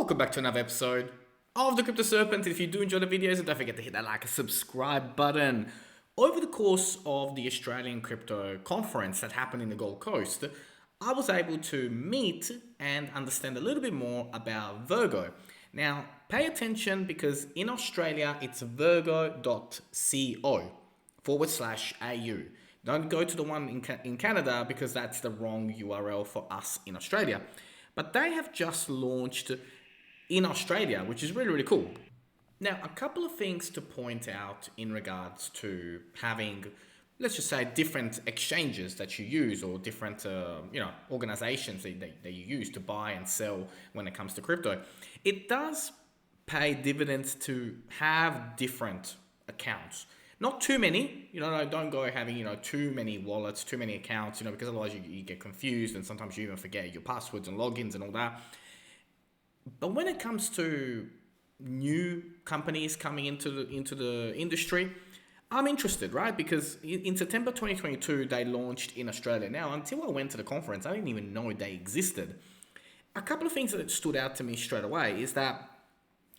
Welcome back to another episode of the Crypto Serpent. If you do enjoy the videos, don't forget to hit that like and subscribe button. Over the course of the Australian Crypto Conference that happened in the Gold Coast, I was able to meet and understand a little bit more about Virgo. Now, pay attention because in Australia, it's virgo.co/au. Don't go to the one in Canada because that's the wrong URL for us in Australia. But they have just launched in Australia, which is really, really cool. Now, a couple of things to point out in regards to having, let's just say, different exchanges that you use or different, organizations that you use to buy and sell when it comes to crypto. It does pay dividends to have different accounts. Not too many, don't go having, too many wallets, too many accounts, because otherwise you get confused and sometimes you even forget your passwords and logins and all that. But when it comes to new companies coming into the industry, I'm interested, right? Because in September 2022, they launched in Australia. Now, until I went to the conference, I didn't even know they existed. A couple of things that stood out to me straight away is that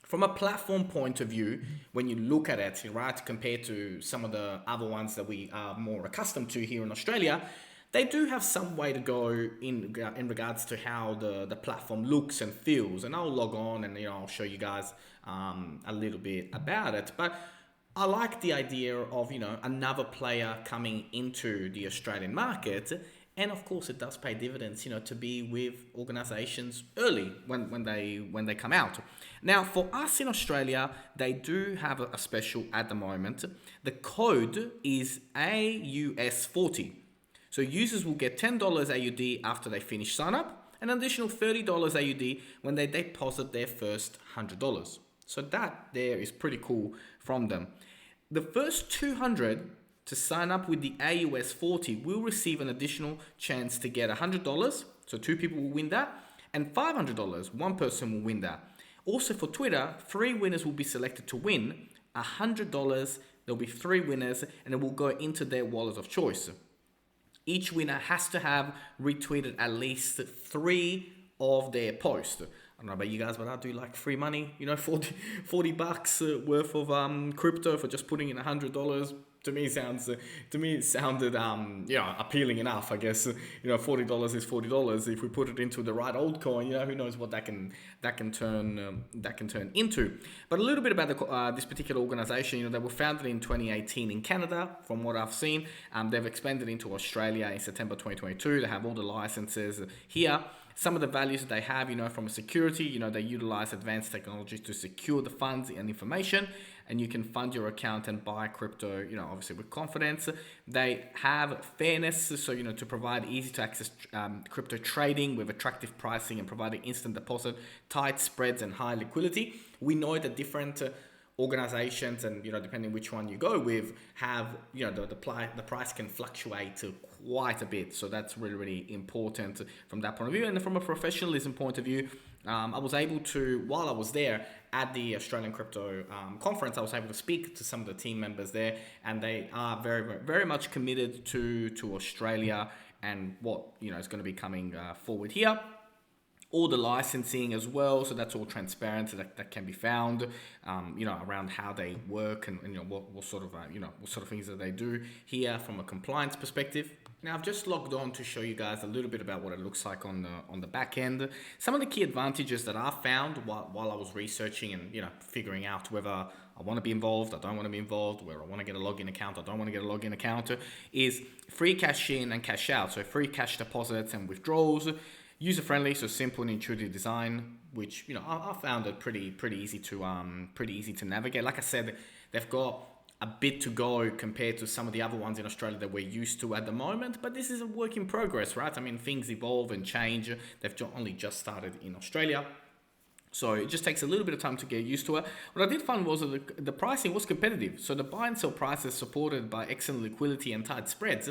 from a platform point of view, when you look at it, right, compared to some of the other ones that we are more accustomed to here in Australia, they do have some way to go in regards to how the platform looks and feels. And I'll log on and I'll show you guys a little bit about it. But I like the idea of another player coming into the Australian market. And of course, it does pay dividends, to be with organizations early when they come out. Now, for us in Australia, they do have a special at the moment. The code is AUS40. So users will get $10 AUD after they finish sign up, and an additional $30 AUD when they deposit their first $100. So that there is pretty cool from them. The first 200 to sign up with the AUS40 will receive an additional chance to get $100. So 2 people will win that, and $500, 1 person will win that. Also for Twitter, 3 winners will be selected to win $100. There'll be 3 winners, and it will go into their wallet of choice. Each winner has to have retweeted at least 3 of their posts. I don't know about you guys, but I do like free money. $40 worth of crypto for just putting in $100. To me, it sounded appealing enough. I guess $40 is $40. If we put it into the right old coin, who knows what that can turn into. But a little bit about this particular organization. They were founded in 2018 in Canada. From what I've seen, they've expanded into Australia in September 2022. They have all the licenses here. Some of the values that they have, from a security, they utilize advanced technologies to secure the funds and information, and you can fund your account and buy crypto, obviously with confidence. They have fairness, so, to provide easy to access crypto trading with attractive pricing and providing instant deposit, tight spreads and high liquidity. We know that different organizations and depending which one you go with have the price can fluctuate quite a bit, so that's really, really important from that point of view. And from a professionalism point of view, I was able to, while I was there at the Australian Crypto Conference, I was able to speak to some of the team members there, and they are very, very, very much committed to Australia and what is going to be coming forward here. All the licensing as well, so that's all transparent, so that can be found, around how they work and what sort of things that they do here from a compliance perspective. Now, I've just logged on to show you guys a little bit about what it looks like on the back end. Some of the key advantages that I found while I was researching and figuring out whether I want to be involved, I don't want to be involved, whether I want to get a login account, I don't want to get a login account, is free cash in and cash out. So free cash deposits and withdrawals. User-friendly, so simple and intuitive design, which I found it pretty easy to navigate. Like I said, they've got a bit to go compared to some of the other ones in Australia that we're used to at the moment, but this is a work in progress, right? I mean, things evolve and change. They've only just started in Australia, so it just takes a little bit of time to get used to it. What I did find was that the pricing was competitive, so the buy and sell prices supported by excellent liquidity and tight spreads.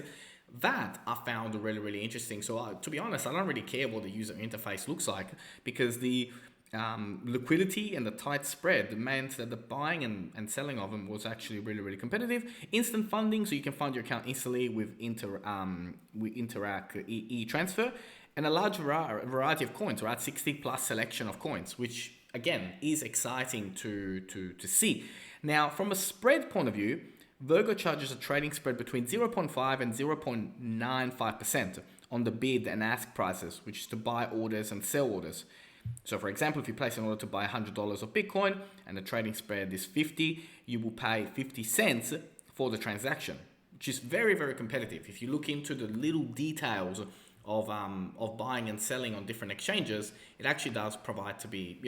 That I found really, really interesting. So to be honest, I don't really care what the user interface looks like, because the liquidity and the tight spread meant that the buying and selling of them was actually really, really competitive. Instant funding, so you can fund your account instantly with Interac e-transfer, and a large variety of coins, right? 60 plus selection of coins, which again, is exciting to see. Now, from a spread point of view, Virgo charges a trading spread between 0.5 and 0.95% on the bid and ask prices, which is to buy orders and sell orders. So for example, if you place an order to buy $100 of Bitcoin and the trading spread is 50, you will pay 50 cents for the transaction, which is very, very competitive. If you look into the little details of buying and selling on different exchanges, it actually does provide to be,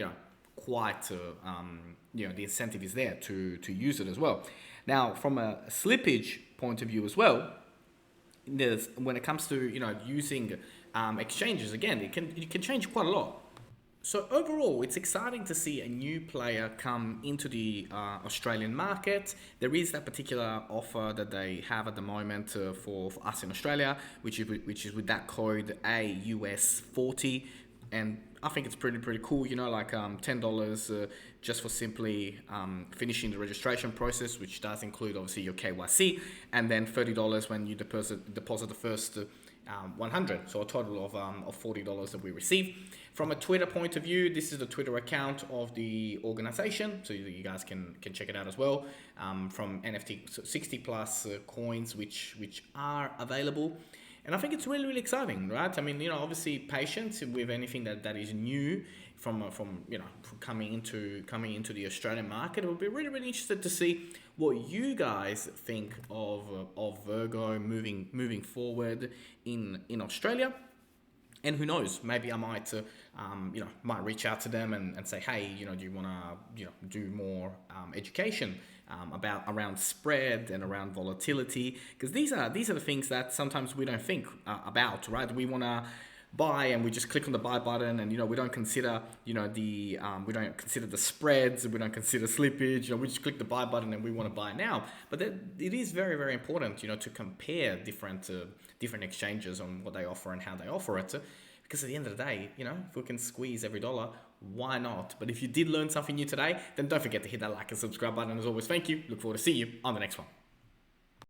quite, the incentive is there to use it as well. Now, from a slippage point of view as well, when it comes to, using exchanges, again, it can change quite a lot. So overall, it's exciting to see a new player come into the Australian market. There is that particular offer that they have at the moment for us in Australia, which is with that code AUS40, and I think it's pretty cool. Like $10 just for simply finishing the registration process, which does include obviously your KYC, and then $30 when you deposit the first 100, so a total of $40 that we receive. From a Twitter point of view, this is the Twitter account of the organization, so you guys can check it out as well. From NFT, so 60 plus coins which are available, and I think it's really, really exciting, right? I mean, obviously patience with anything that is new from coming into the Australian market. It would be really, really interested to see what you guys think of Virgo moving forward in Australia. And who knows, maybe I might reach out to them and say, hey, do you want to do more education around spread and around volatility? Because these are the things that sometimes we don't think about, right? We want to buy and we just click on the buy button, and we don't consider we don't consider the spreads, we don't consider slippage. We just click the buy button and we want to buy now. But it is very, very important to compare different exchanges on what they offer and how they offer it, because at the end of the day, if we can squeeze every dollar, why not? But if you did learn something new today, then don't forget to hit that like and subscribe button. As always, thank you. Look forward to seeing you on the next one.